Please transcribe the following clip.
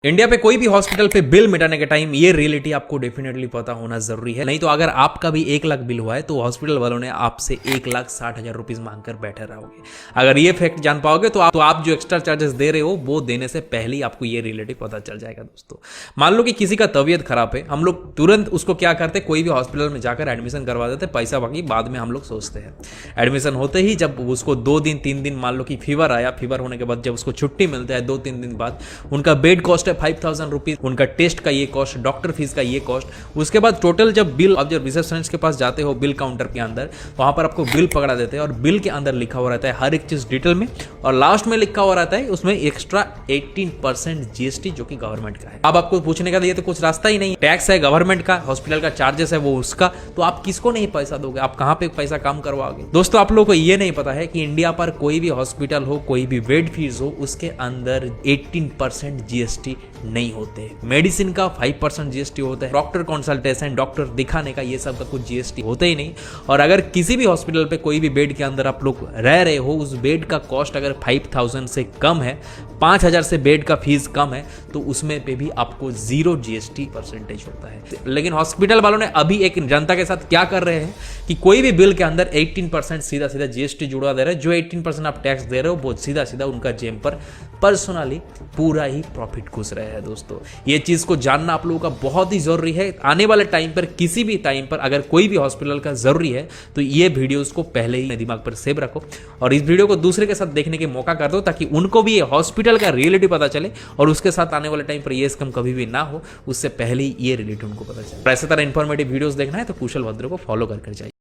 India पे कोई भी हॉस्पिटल पे बिल मिटाने के टाइम ये रियलिटी आपको डेफिनेटली पता होना जरूरी है। नहीं तो अगर आपका भी 1 लाख बिल हुआ है तो हॉस्पिटल वालों ने आपसे 1,60,000 रुपीज मांगकर बैठे रहोगे। अगर ये फैक्ट जान पाओगे तो आप जो एक्स्ट्रा चार्जेस दे रहे हो वो देने से पहले ही आपको ये रियलिटी पता चल जाएगा। दोस्तों मान लो कि किसी का तबीयत खराब है, हम लोग तुरंत उसको क्या करते, कोई भी हॉस्पिटल में जाकर एडमिशन करवा देते, पैसा बाकी बाद में हम लोग सोचते हैं। एडमिशन होते ही जब उसको 2 दिन 3 दिन मान लो कि फीवर आया, फीवर होने के बाद जब उसको छुट्टी मिलता है 2-3 दिन बाद, उनका बेड कॉस्ट है 5,000 रुपीज, उनका टेस्ट का ये कॉस्ट, डॉक्टर फीस का ये कॉस्ट, उसके बाद टोटल जब बिल, अब जब रिसेप्शनिस्ट के पास जाते हो बिल काउंटर के अंदर, वहां पर आपको बिल पकड़ा देते हैं और बिल के अंदर लिखा हुआ रहता है हर एक चीज डिटेल में, और लास्ट में लिखा हुआ रहता है उसमें एक्स्ट्रा 18% जीएसटी जो कि गवर्नमेंट का है। अब आपको पूछने का ये तो कुछ रास्ता ही नहीं, टैक्स है गवर्नमेंट का, हॉस्पिटल का चार्जेस है वो उसका, तो आप किसको नहीं पैसा दोगे, आप कहां पे पैसा कम करवाओगे। दोस्तों आप लोगों को ये नहीं पता है कि इंडिया पर कोई भी हॉस्पिटल हो, कोई भी बेड फीस हो, उसके अंदर 18% जीएसटी नहीं होते। मेडिसिन का 5% जीएसटी होता है, डॉक्टर कंसल्टेशन, डॉक्टर दिखाने का, ये सब का कुछ जीएसटी होता ही नहीं। और अगर किसी भी हॉस्पिटल पे कोई भी बेड के अंदर आप लोग रह रहे हो, उस बेड का कॉस्ट अगर 5,000 से कम है, 5,000 से बेड का फीस कम है, तो उसमें पे भी आपको 0 जीएसटी परसेंटेज होता है। लेकिन हॉस्पिटल वालों ने अभी एक जनता के साथ क्या कर रहे हैं कि कोई भी बिल के अंदर 18% सीधा सीधा जीएसटी जुड़ा दे रहे हैं। जो 18% आप टैक्स दे रहे हो वो सीधा सीधा उनका जेब पर पर्सनली पूरा ही प्रॉफिट घुस रहे हैं। दोस्तों ये चीज को जानना आप लोगों का बहुत ही जरूरी है। आने वाले टाइम पर, किसी भी टाइम पर अगर कोई भी हॉस्पिटल का जरूरी है तो ये वीडियोस को पहले ही दिमाग पर सेव रखो और इस वीडियो को दूसरे के साथ देखने के मौका कर दो, ताकि उनको भी ये हॉस्पिटल का रियलिटी पता चले और उसके साथ आने वाले टाइम पर ये स्कैम कभी भी ना हो, उससे पहले ही ये रियलिटी उनको पता चले। ऐसे तरह इंफॉर्मेटिव वीडियोस देखना है तो कुशल भद्र को फॉलो कर जाइए।